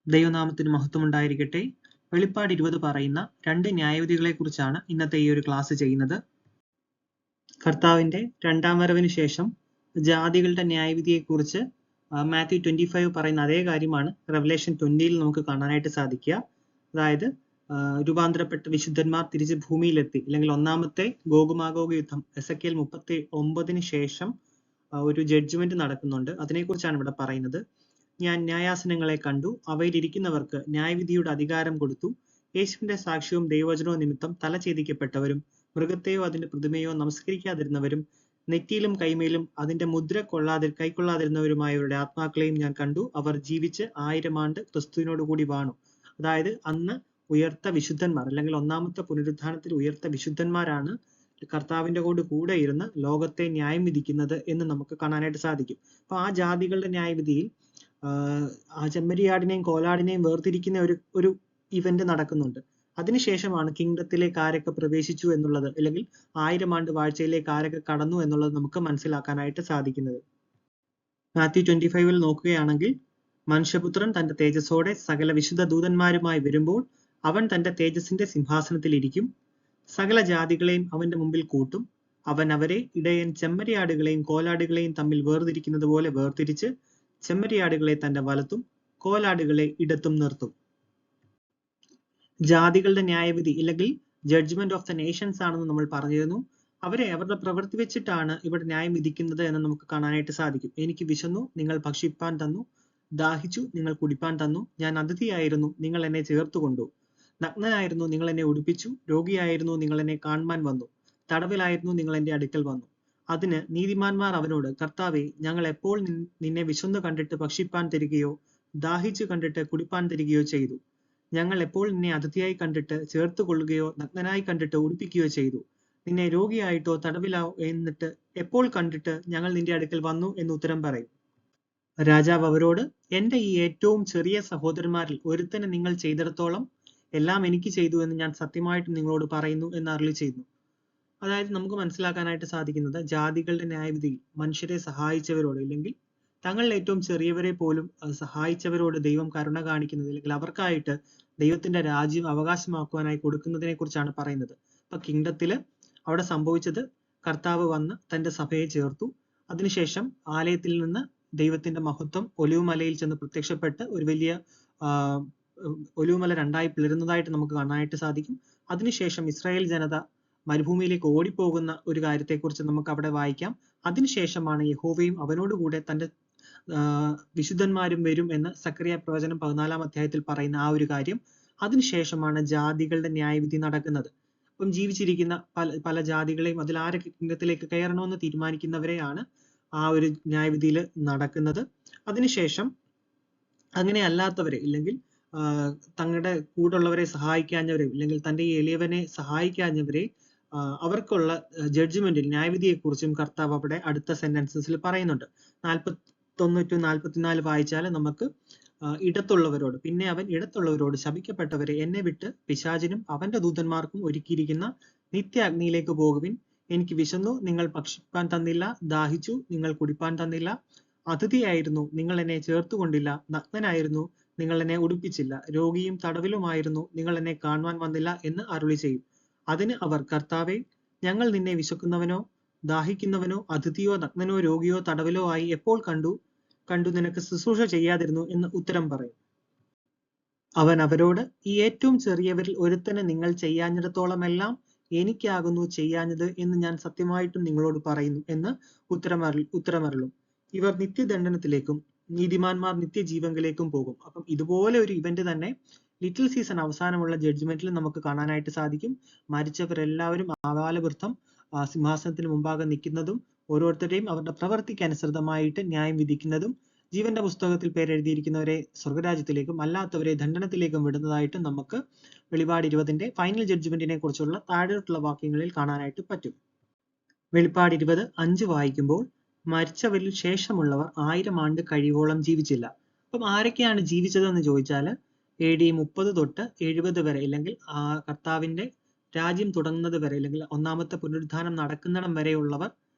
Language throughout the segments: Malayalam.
ദൈവനാമത്തിന് മഹത്വം ഉണ്ടായിരിക്കട്ടെ. വെളിപ്പാട് 20 പറയുന്ന രണ്ട് ന്യായവിധികളെ കുറിച്ചാണ് ഇന്നത്തെ ഈ ഒരു ക്ലാസ് ചെയ്യുന്നത്. കർത്താവിന്റെ രണ്ടാം വരവിന് ശേഷം ജാതികളുടെ ന്യായവിധിയെക്കുറിച്ച് മാത്യു 25 പറയുന്ന അതേ കാര്യമാണ് റെവലേഷൻ 20 നമുക്ക് കാണാനായിട്ട് സാധിക്കുക. അതായത് രൂപാന്തരപ്പെട്ട വിശുദ്ധന്മാർ തിരിച്ച് ഭൂമിയിലെത്തി, അല്ലെങ്കിൽ ഒന്നാമത്തെ ഗോഗുമാഗോഗ യുദ്ധം എസെക്കിയേൽ 39 ശേഷം ഒരു ജഡ്ജ്മെന്റ് നടക്കുന്നുണ്ട്. അതിനെക്കുറിച്ചാണ് ഇവിടെ പറയുന്നത്. ഞാൻ ന്യായാസനങ്ങളെ കണ്ടു, അവയിലിരിക്കുന്നവർക്ക് ന്യായവിധിയുടെ അധികാരം കൊടുത്തു. യേശുവിന്റെ സാക്ഷ്യവും ദൈവവചനവും നിമിത്തം തല ഛേദിക്കപ്പെട്ടവരും മൃഗത്തെയോ അതിന്റെ പ്രതിമയോ നമസ്കരിക്കാതിരുന്നവരും നെറ്റിയിലും കൈമേലും അതിന്റെ മുദ്ര കൈക്കൊള്ളാതിരുന്നവരുമായവരുടെ ആത്മാക്കളെയും ഞാൻ കണ്ടു. അവർ ജീവിച്ച് 1000 ആണ്ട് ക്രിസ്തുവിനോടുകൂടി വാണു. അതായത് അന്ന് ഉയർത്ത വിശുദ്ധന്മാർ, അല്ലെങ്കിൽ ഒന്നാമത്തെ പുനരുത്ഥാനത്തിൽ ഉയർത്ത വിശുദ്ധന്മാരാണ് കർത്താവിന്റെ കൂടെ ഇരുന്ന് ലോകത്തെ ന്യായം വിധിക്കുന്നത് എന്ന് നമുക്ക് കാണാനായിട്ട് സാധിക്കും. അപ്പൊ ആ ജാതികളുടെ ന്യായവിധിയിൽ ആ ചെമ്മരിയാടിനെയും കോലാടിനെയും വേർതിരിക്കുന്ന ഒരു ഇവന്റ് നടക്കുന്നുണ്ട്. അതിനുശേഷമാണ് കിങ്ഡത്തിലേക്ക് ആരൊക്കെ പ്രവേശിച്ചു എന്നുള്ളത്, അല്ലെങ്കിൽ 1000 ആണ്ട് വാഴ്ചയിലേക്ക് ആരൊക്കെ കടന്നു എന്നുള്ളത് നമുക്ക് മനസ്സിലാക്കാനായിട്ട് സാധിക്കുന്നത്. മാത്യു 25 നോക്കുകയാണെങ്കിൽ, മനുഷ്യപുത്രൻ തന്റെ തേജസ്സോടെ സകല വിശുദ്ധ ദൂതന്മാരുമായി വരുമ്പോൾ അവൻ തന്റെ തേജസ്സിന്റെ സിംഹാസനത്തിൽ ഇരിക്കും. സകല ജാതികളെയും അവന്റെ മുമ്പിൽ കൂട്ടും. അവൻ അവരെ ഇടയൻ ചെമ്മരിയാടുകളെയും കോലാടുകളെയും തമ്മിൽ വേർതിരിക്കുന്നത് പോലെ വേർതിരിച്ച് ചെമ്മരിയാടുകളെ തന്റെ വലത്തും കോലാടുകളെ ഇടത്തും നിർത്തും. ജാതികളുടെ ന്യായവിധി, അല്ലെങ്കിൽ ജഡ്ജ്മെന്റ് ഓഫ് ദ നേഷൻസ് ആണെന്ന് നമ്മൾ പറഞ്ഞിരുന്നു. അവരെ അവരുടെ പ്രവൃത്തി വെച്ചിട്ടാണ് ഇവിടെ ന്യായം വിധിക്കുന്നത് എന്ന് നമുക്ക് കാണാനായിട്ട് സാധിക്കും. എനിക്ക് വിശന്നു, നിങ്ങൾ ഭക്ഷിപ്പാൻ തന്നു. ദാഹിച്ചു, നിങ്ങൾ കുടിപ്പാൻ തന്നു. ഞാൻ അതിഥിയായിരുന്നു, നിങ്ങൾ എന്നെ ചേർത്തുകൊണ്ടു. നഗ്നനായിരുന്നു, നിങ്ങൾ എന്നെ ഉടുപ്പിച്ചു. രോഗിയായിരുന്നു, നിങ്ങൾ എന്നെ കാണുവാൻ വന്നു. തടവിലായിരുന്നു, നിങ്ങൾ എന്റെ അടുക്കൽ വന്നു. അതിന് നീതിമാന്മാർ അവനോട്, കർത്താവേ, ഞങ്ങൾ എപ്പോൾ നിന്നെ വിശന്നു കണ്ടിട്ട് ഭക്ഷിപ്പാൻ തരികയോ ദാഹിച്ചു കണ്ടിട്ട് കുടിപ്പാൻ തരികയോ ചെയ്തു? ഞങ്ങൾ എപ്പോൾ നിന്നെ അതിഥിയായി കണ്ടിട്ട് ചേർത്തുകൊള്ളുകയോ നഗ്നനായി കണ്ടിട്ട് ഉടുപ്പിക്കുകയോ ചെയ്തു? നിന്നെ രോഗിയായിട്ടോ തടവിലോ എന്നിട്ട് എപ്പോൾ കണ്ടിട്ട് ഞങ്ങൾ നിന്റെ അടുക്കൽ വന്നു എന്ന് ഉത്തരം പറയും. രാജാവ് അവരോട്, എന്റെ ഈ ഏറ്റവും ചെറിയ സഹോദരന്മാരിൽ ഒരുത്തന് നിങ്ങൾ ചെയ്തിടത്തോളം എല്ലാം എനിക്ക് ചെയ്തു എന്ന് ഞാൻ സത്യമായിട്ടും നിങ്ങളോട് പറയുന്നു എന്ന് അരുളി ചെയ്യുന്നു. അതായത് നമുക്ക് മനസ്സിലാക്കാനായിട്ട് സാധിക്കുന്നത്, ജാതികളുടെ ന്യായവിധിയിൽ മനുഷ്യരെ സഹായിച്ചവരോട്, അല്ലെങ്കിൽ തങ്ങളിൽ ഏറ്റവും ചെറിയവരെ പോലും സഹായിച്ചവരോട് ദൈവം കരുണ കാണിക്കുന്നത്, അല്ലെങ്കിൽ അവർക്കായിട്ട് ദൈവത്തിന്റെ രാജ്യം അവകാശമാക്കുവാനായി കൊടുക്കുന്നതിനെ കുറിച്ചാണ് പറയുന്നത്. അപ്പൊ കിങ്ഡത്തില് അവിടെ സംഭവിച്ചത്, കർത്താവ് വന്ന് തന്റെ സഭയെ ചേർത്തു. അതിനുശേഷം ആലയത്തിൽ നിന്ന് ദൈവത്തിന്റെ മഹത്വം ഒലിവുമലയിൽ ചെന്ന് പ്രത്യക്ഷപ്പെട്ട് ഒരു വലിയ ഒലിവുമല രണ്ടായി പിളരുന്നതായിട്ട് നമുക്ക് കാണാനായിട്ട് സാധിക്കും. അതിനുശേഷം ഇസ്രായേൽ ജനത മരുഭൂമിയിലേക്ക് ഓടിപ്പോകുന്ന ഒരു കാര്യത്തെക്കുറിച്ച് നമുക്ക് അവിടെ വായിക്കാം. അതിനുശേഷമാണ് യഹോവയും അവനോടുകൂടെ തന്റെ വിശുദ്ധന്മാരും വരും എന്ന് സക്കറിയ പ്രവചനം 14-ാം അധ്യായത്തിൽ പറയുന്ന ആ ഒരു കാര്യം. അതിനുശേഷമാണ് ജാതികളുടെ ന്യായവിധി നടക്കുന്നത്. അപ്പം ജീവിച്ചിരിക്കുന്ന പല ജാതികളെയും അതിൽ ആരൊക്കെ കിങ്ഡത്തിലേക്ക് കയറണമെന്ന് തീരുമാനിക്കുന്നവരെയാണ് ആ ഒരു ന്യായവിധിയിൽ നടക്കുന്നത്. അതിനുശേഷം അങ്ങനെ അല്ലാത്തവരെ, ഇല്ലെങ്കിൽ തങ്ങളുടെ കൂടുള്ളവരെ സഹായിക്കാഞ്ഞവരെ, അല്ലെങ്കിൽ തന്റെ ഈ എളിയവനെ സഹായിക്കാഞ്ഞവരെ അവർക്കുള്ള ജഡ്ജ്മെന്റിൽ ന്യായവിധിയെക്കുറിച്ചും കർത്താവ് അവിടെ അടുത്ത സെന്റൻസസിൽ പറയുന്നുണ്ട്. 41 to 44 വായിച്ചാൽ നമുക്ക് ഇടത്തുള്ളവരോട്, പിന്നെ അവൻ ഇടത്തുള്ളവരോട്, ശപിക്കപ്പെട്ടവരെ, എന്നെ വിട്ട് പിശാചിനും അവന്റെ ദൂതന്മാർക്കും ഒരുക്കിയിരിക്കുന്ന നിത്യ അഗ്നിയിലേക്ക് പോകുവിൻ. എനിക്ക് വിശന്നു, നിങ്ങൾ ഭക്ഷിപ്പാൻ തന്നില്ല. ദാഹിച്ചു, നിങ്ങൾ കുടിപ്പാൻ തന്നില്ല. അതിഥിയായിരുന്നു, നിങ്ങൾ എന്നെ ചേർത്തുകൊണ്ടില്ല. നഗ്നനായിരുന്നു, നിങ്ങൾ എന്നെ ഉടുപ്പിച്ചില്ല. രോഗിയും തടവിലുമായിരുന്നു, നിങ്ങൾ എന്നെ കാണുവാൻ വന്നില്ല എന്ന് അരുളി ചെയ്യും. അതിന് അവർ, കർത്താവേ, ഞങ്ങൾ നിന്നെ വിശക്കുന്നവനോ ദാഹിക്കുന്നവനോ അതിഥിയോ നഗ്നനോ രോഗിയോ തടവിലോ ആയി എപ്പോൾ കണ്ടു നിനക്ക് ശുശ്രൂഷ ചെയ്യാതിരുന്നു എന്ന് ഉത്തരം പറയും. അവൻ അവരോട്, ഈ ഏറ്റവും ചെറിയവരിൽ ഒരുത്തന് നിങ്ങൾ ചെയ്യാഞ്ഞിടത്തോളമെല്ലാം എനിക്കാകുന്നു ചെയ്യാഞ്ഞത് എന്ന് ഞാൻ സത്യമായിട്ടും നിങ്ങളോട് പറയുന്നു എന്ന് ഉത്തരമരുളും. ഇവർ നിത്യദണ്ഡനത്തിലേക്കും നീതിമാന്മാർ നിത്യജീവങ്കിലേക്കും പോകും. അപ്പം ഇതുപോലെ ഒരു ഇവന്റ് തന്നെ ലിറ്റിൽ സീസൺ അവസാനമുള്ള ജഡ്ജ്മെന്റിൽ നമുക്ക് കാണാനായിട്ട് സാധിക്കും. മരിച്ചവരെല്ലാവരും ആകാലവൃദ്ധം സിംഹാസനത്തിന് മുമ്പാകെ നിൽക്കുന്നതും ഓരോരുത്തരെയും അവരുടെ പ്രവൃത്തിക്ക് അനുസൃതമായിട്ട് ന്യായം വിധിക്കുന്നതും, ജീവന്റെ പുസ്തകത്തിൽ പേരെഴുതിയിരിക്കുന്നവരെ സ്വർഗരാജ്യത്തിലേക്കും അല്ലാത്തവരെ ദണ്ഡനത്തിലേക്കും വിടുന്നതായിട്ട് നമുക്ക് വെളിപാട് 20 ഫൈനൽ ജഡ്ജ്മെന്റിനെ കുറിച്ചുള്ള താഴോട്ടുള്ള വാക്യങ്ങളിൽ കാണാനായിട്ട് പറ്റും. വെളിപാട് 20:5 വായിക്കുമ്പോൾ, മരിച്ചവരിൽ ശേഷമുള്ളവർ 1000 ആണ്ട് കഴിയോളം ജീവിച്ചില്ല. അപ്പം ആരൊക്കെയാണ് ജീവിച്ചതെന്ന് ചോദിച്ചാൽ, AD 30 തൊട്ട് 70 വരെ, അല്ലെങ്കിൽ കർത്താവിന്റെ രാജ്യം തുടങ്ങുന്നത് വരെ, അല്ലെങ്കിൽ ഒന്നാമത്തെ പുനരുത്ഥാനം നടക്കുന്നിടം വരെയുള്ളവർ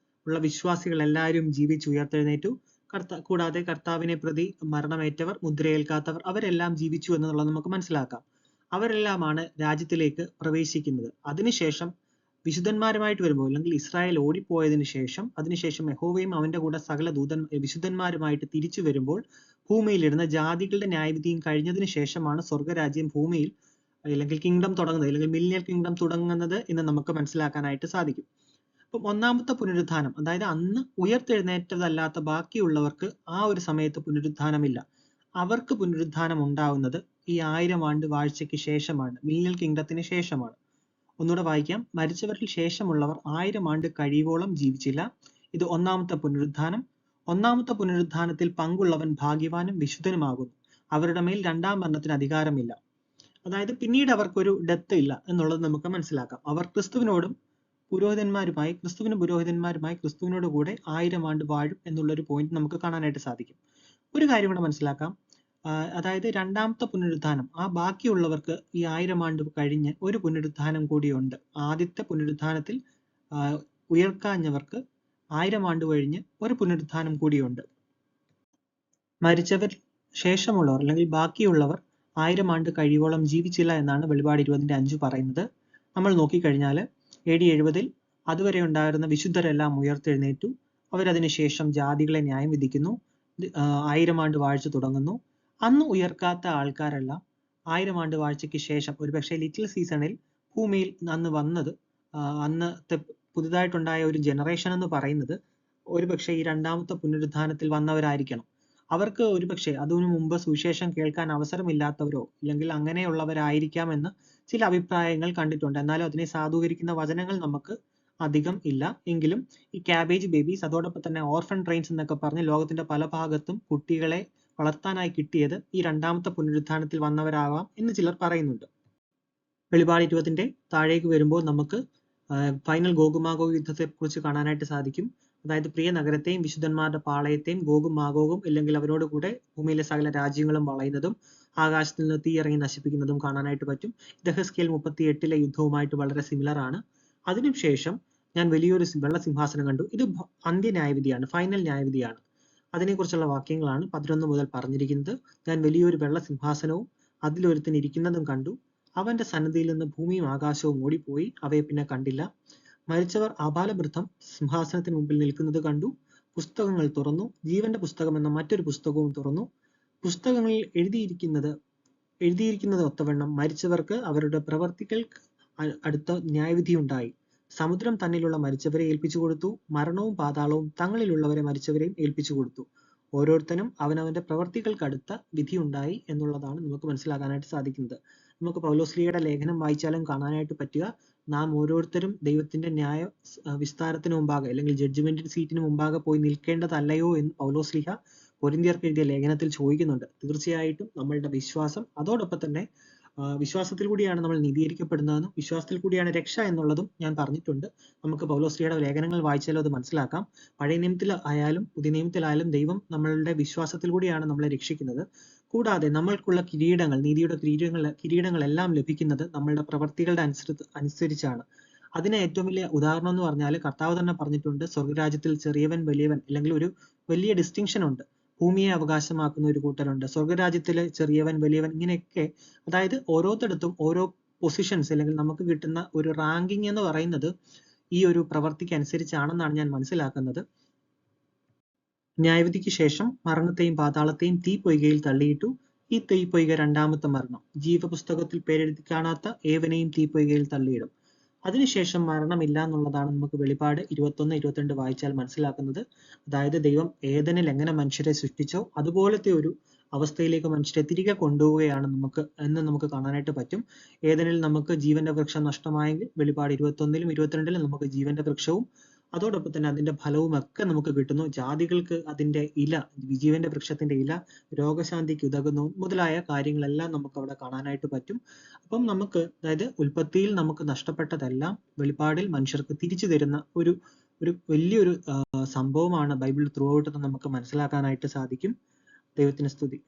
ഉള്ള വിശ്വാസികൾ എല്ലാവരും ജീവിച്ച് ഉയർത്തെഴുന്നേറ്റു. കൂടാതെ കർത്താവിനെ പ്രതി മരണമേറ്റവർ, മുദ്രയേൽക്കാത്തവർ അവരെല്ലാം ജീവിച്ചു എന്നുള്ളത് നമുക്ക് മനസ്സിലാക്കാം. അവരെല്ലാമാണ് രാജ്യത്തിലേക്ക് പ്രവേശിക്കുന്നത്. അതിനുശേഷം വിശുദ്ധന്മാരുമായിട്ട് വരുമ്പോൾ, അല്ലെങ്കിൽ ഇസ്രായേൽ ഓടിപ്പോയതിനു ശേഷം അതിനുശേഷം യഹോവയും അവന്റെ കൂടെ സകല വിശുദ്ധന്മാരുമായിട്ട് തിരിച്ചു വരുമ്പോൾ ഭൂമിയിലിരുന്ന ജാതികളുടെ ന്യായവിധിയും കഴിഞ്ഞതിന് ശേഷമാണ് സ്വർഗരാജ്യം ഭൂമിയിൽ അല്ലെങ്കിൽ കിങ്ഡം തുടങ്ങുന്നത്, അല്ലെങ്കിൽ മില്ലിയൻ കിങ്ഡം തുടങ്ങുന്നത് എന്ന് നമുക്ക് മനസ്സിലാക്കാനായിട്ട് സാധിക്കും. അപ്പം ഒന്നാമത്തെ പുനരുത്ഥാനം, അതായത് അന്ന് ഉയർത്തെഴുന്നേറ്റതല്ലാത്ത ബാക്കിയുള്ളവർക്ക് ആ ഒരു സമയത്ത് പുനരുത്ഥാനമില്ല. അവർക്ക് പുനരുത്ഥാനം ഉണ്ടാവുന്നത് ഈ 1000 ആണ്ട് വാഴ്ചയ്ക്ക് ശേഷമാണ്, മില്ലിയൻ കിങ്ഡത്തിന് ശേഷമാണ്. ഒന്നുകൂടെ വായിക്കാം. മരിച്ചവരിൽ ശേഷമുള്ളവർ 1000 ആണ്ട് കഴിയുവോളം ജീവിച്ചില്ല. ഇത് ഒന്നാമത്തെ പുനരുത്ഥാനം. ഒന്നാമത്തെ പുനരുത്ഥാനത്തിൽ പങ്കുള്ളവൻ ഭാഗ്യവാനും വിശുദ്ധനുമാകുന്നു. അവരുടെ മേൽ രണ്ടാം മരണത്തിന് അധികാരമില്ല. അതായത് പിന്നീട് അവർക്കൊരു ഡെത്ത് ഇല്ല എന്നുള്ളത് നമുക്ക് മനസ്സിലാക്കാം. അവർ ക്രിസ്തുവിനോടും പുരോഹിതന്മാരുമായി ക്രിസ്തുവിനോട് കൂടെ 1000 ആണ്ട് വാഴും എന്നുള്ളൊരു പോയിന്റ് നമുക്ക് കാണാനായിട്ട് സാധിക്കും. ഒരു കാര്യം കൂടെ മനസ്സിലാക്കാം. അതായത് രണ്ടാമത്തെ പുനരുത്ഥാനം, ആ ബാക്കിയുള്ളവർക്ക് ഈ 1000 ആണ്ട് കഴിഞ്ഞ് ഒരു പുനരുത്ഥാനം കൂടിയുണ്ട്. ആദ്യത്തെ പുനരുത്ഥാനത്തിൽ ഉയർക്കാഞ്ഞവർക്ക് 1000 ആണ്ട് കഴിഞ്ഞ് ഒരു പുനരുത്ഥാനം കൂടിയുണ്ട്. മരിച്ചവർ ശേഷമുള്ളവർ അല്ലെങ്കിൽ ബാക്കിയുള്ളവർ 1000 ആണ്ട് കഴിയുവോളം ജീവിച്ചില്ല എന്നാണ് വെളിപാട് 20:5 പറയുന്നത്. നമ്മൾ നോക്കിക്കഴിഞ്ഞാൽ AD 70 അതുവരെ ഉണ്ടായിരുന്ന വിശുദ്ധരെല്ലാം ഉയർത്തെഴുന്നേറ്റു. അവരതിനു ശേഷം ജാതികളെ ന്യായം വിധിക്കുന്നു. 1000 ആണ്ട് വാഴ്ച തുടങ്ങുന്നു. അന്ന് ഉയർക്കാത്ത ആൾക്കാരെല്ലാം 1000 ആണ്ട് വാഴ്ചയ്ക്ക് ശേഷം ഒരുപക്ഷെ ലിറ്റിൽ സീസണിൽ ഭൂമിയിൽ അന്ന് വന്നത്, അന്നത്തെ പുതുതായിട്ടുണ്ടായ ഒരു ജനറേഷൻ എന്ന് പറയുന്നത് ഒരുപക്ഷെ ഈ രണ്ടാമത്തെ പുനരുത്ഥാനത്തിൽ വന്നവരായിരിക്കണം. അവർക്ക് ഒരുപക്ഷെ അതിനു മുമ്പ് സുവിശേഷം കേൾക്കാൻ അവസരമില്ലാത്തവരോ അല്ലെങ്കിൽ അങ്ങനെയുള്ളവരായിരിക്കാമെന്ന് ചില അഭിപ്രായങ്ങൾ കണ്ടിട്ടുണ്ട്. എന്നാലും അതിനെ സാധൂകരിക്കുന്ന വചനങ്ങൾ നമുക്ക് അധികം ഇല്ല. എങ്കിലും ഈ ക്യാബേജ് ബേബീസ്, അതോടൊപ്പം തന്നെ ഓർഫൻ ട്രെയിൻസ് എന്നൊക്കെ പറഞ്ഞ് ലോകത്തിന്റെ പല ഭാഗത്തും കുട്ടികളെ വളർത്താനായി കിട്ടിയത് ഈ രണ്ടാമത്തെ പുനരുത്ഥാനത്തിൽ വന്നവരാവാം എന്ന് ചിലർ പറയുന്നുണ്ട്. വെളിപാട് 20 താഴേക്ക് വരുമ്പോൾ നമുക്ക് ഫൈനൽ ഗോഗുമാഗോഗ് യുദ്ധത്തെ കുറിച്ച് കാണാനായിട്ട് സാധിക്കും. അതായത് പ്രിയ നഗരത്തെയും വിശുദ്ധന്മാരുടെ പാളയത്തെയും ഗോഗും മാഗോഗും അല്ലെങ്കിൽ അവരോട് കൂടെ ഭൂമിയിലെ സകല രാജ്യങ്ങളും വളയുന്നതും ആകാശത്തിൽ നിന്ന് തീ ഇറങ്ങി നശിപ്പിക്കുന്നതും കാണാനായിട്ട് പറ്റും. യെഹെസ്കേൽ 38 യുദ്ധവുമായിട്ട് വളരെ സിമിലർ ആണ്. അതിനുശേഷം ഞാൻ വലിയൊരു വെള്ള സിംഹാസനം കണ്ടു. ഇത് അന്ത്യ ന്യായവിധിയാണ്, ഫൈനൽ ന്യായവിധിയാണ്. അതിനെക്കുറിച്ചുള്ള വാക്യങ്ങളാണ് 11 മുതൽ പറഞ്ഞിരിക്കുന്നത്. ഞാൻ വലിയൊരു വെള്ള സിംഹാസനവും അതിലൊരുത്തൻ ഇരിക്കുന്നതും കണ്ടു. അവന്റെ സന്നിധിയിൽ നിന്ന് ഭൂമിയും ആകാശവും ഓടിപ്പോയി, അവയെ പിന്നെ കണ്ടില്ല. മരിച്ചവർ ആബാലവൃദ്ധം സിംഹാസനത്തിന് മുമ്പിൽ നിൽക്കുന്നത് കണ്ടു. പുസ്തകങ്ങൾ തുറന്നു. ജീവന്റെ പുസ്തകം എന്ന മറ്റൊരു പുസ്തകവും തുറന്നു. പുസ്തകങ്ങളിൽ എഴുതിയിരിക്കുന്നത് ഒത്തവണ്ണം മരിച്ചവർക്ക് അവരുടെ പ്രവർത്തികൾക്ക് അടുത്ത ന്യായവിധി ഉണ്ടായി. സമുദ്രം തന്നിലുള്ള മരിച്ചവരെ ഏൽപ്പിച്ചു കൊടുത്തു. മരണവും പാതാളവും തങ്ങളിലുള്ളവരെ മരിച്ചവരെയും ഏൽപ്പിച്ചു കൊടുത്തു. ഓരോരുത്തരും അവനവന്റെ പ്രവർത്തികൾക്ക് അടുത്ത വിധി ഉണ്ടായി എന്നുള്ളതാണ് നമുക്ക് മനസ്സിലാക്കാനായിട്ട് സാധിക്കുന്നത്. നമുക്ക് പൗലോസ്ലീഹയുടെ ലേഖനം വായിച്ചാലും കാണാനായിട്ട് പറ്റുക, നാം ഓരോരുത്തരും ദൈവത്തിന്റെ ന്യായ വിസ്താരത്തിന് മുമ്പാകെ അല്ലെങ്കിൽ ജഡ്ജ്മെന്റ് സീറ്റിന് മുമ്പാകെ പോയി നിൽക്കേണ്ടതല്ലയോ എന്ന് പൗലോസ്ലീഹ കൊരിന്ത്യർക്ക് എഴുതിയ ലേഖനത്തിൽ ചോദിക്കുന്നുണ്ട്. തീർച്ചയായിട്ടും നമ്മളുടെ വിശ്വാസം, അതോടൊപ്പം തന്നെ വിശ്വാസത്തിൽ കൂടിയാണ് നമ്മൾ നീതീകരിക്കപ്പെടുന്നതെന്നും വിശ്വാസത്തിൽ കൂടിയാണ് രക്ഷ എന്നുള്ളതും ഞാൻ പറഞ്ഞിട്ടുണ്ട്. നമുക്ക് പൗലോസ്ലീഹയുടെ ലേഖനങ്ങൾ വായിച്ചാലും അത് മനസ്സിലാക്കാം. പഴയ നിയമത്തിൽ ആയാലും പുതിയ നിയമത്തിലായാലും ദൈവം നമ്മളുടെ വിശ്വാസത്തിൽ കൂടിയാണ് നമ്മളെ രക്ഷിക്കുന്നത്. കൂടാതെ നമ്മൾക്കുള്ള കിരീടങ്ങൾ, നീതിയുടെ കിരീടങ്ങളെല്ലാം ലഭിക്കുന്നത് നമ്മളുടെ പ്രവർത്തികളുടെ അനുസരിച്ചാണ്. അതിന് ഏറ്റവും വലിയ ഉദാഹരണം എന്ന് പറഞ്ഞാൽ കർത്താവ് തന്നെ പറഞ്ഞിട്ടുണ്ട്, സ്വർഗരാജ്യത്തിൽ ചെറിയവൻ വലിയവൻ, അല്ലെങ്കിൽ ഒരു വലിയ ഡിസ്റ്റിങ്ഷൻ ഉണ്ട്. ഭൂമിയെ അവകാശമാക്കുന്ന ഒരു കൂട്ടരുണ്ട്, സ്വർഗരാജ്യത്തിലെ ചെറിയവൻ വലിയവൻ, ഇങ്ങനെയൊക്കെ. അതായത് ഓരോരുത്തടത്തും ഓരോ പൊസിഷൻസ് അല്ലെങ്കിൽ നമുക്ക് കിട്ടുന്ന ഒരു റാങ്കിങ് എന്ന് പറയുന്നത് ഈ ഒരു പ്രവർത്തിക്ക് അനുസരിച്ചാണെന്നാണ് ഞാൻ മനസ്സിലാക്കുന്നത്. ന്യായവിധിക്ക് ശേഷം മരണത്തെയും പാതാളത്തെയും തീപ്പൊയ്കയിൽ തള്ളിയിട്ടു. ഈ തീപ്പൊയ്ക രണ്ടാമത്തെ മരണം. ജീവപുസ്തകത്തിൽ പേരെഴുതി കാണാത്ത ഏവനെയും തീപ്പൊയ്കയിൽ തള്ളിയിടും. അതിനുശേഷം മരണമില്ല എന്നുള്ളതാണ് നമുക്ക് വെളിപാട് 21-22 വായിച്ചാൽ മനസ്സിലാക്കുന്നത്. അതായത് ദൈവം ഏദനിൽ എങ്ങനെ മനുഷ്യരെ സൃഷ്ടിച്ചോ അതുപോലത്തെ ഒരു അവസ്ഥയിലേക്ക് മനുഷ്യരെ തിരികെ കൊണ്ടുപോവുകയാണ് നമുക്ക് കാണാനായിട്ട് പറ്റും. ഏദനിൽ നമുക്ക് ജീവന്റെ വൃക്ഷം നഷ്ടമായെങ്കിൽ വെളിപാട് 21-ലും 22-ലും നമുക്ക് ജീവന്റെ വൃക്ഷവും അതോടൊപ്പം തന്നെ അതിന്റെ ഫലവും ഒക്കെ നമുക്ക് കിട്ടുന്നു. ജാതികൾക്ക് അതിന്റെ ഇല, ജീവന്റെ വൃക്ഷത്തിന്റെ ഇല രോഗശാന്തിക്ക് ഉതകുന്നു മുതലായ കാര്യങ്ങളെല്ലാം നമുക്ക് അവിടെ കാണാനായിട്ട് പറ്റും. അപ്പം നമുക്ക്, അതായത് ഉൽപ്പത്തിയിൽ നമുക്ക് നഷ്ടപ്പെട്ടതെല്ലാം വെളിപാടിൽ മനുഷ്യർക്ക് തിരിച്ചു തരുന്ന ഒരു വലിയൊരു സംഭവമാണ് ബൈബിൾ ത്രൂ ഔട്ട് നമുക്ക് മനസ്സിലാക്കാനായിട്ട് സാധിക്കും. ദൈവത്തിന് സ്തുതി.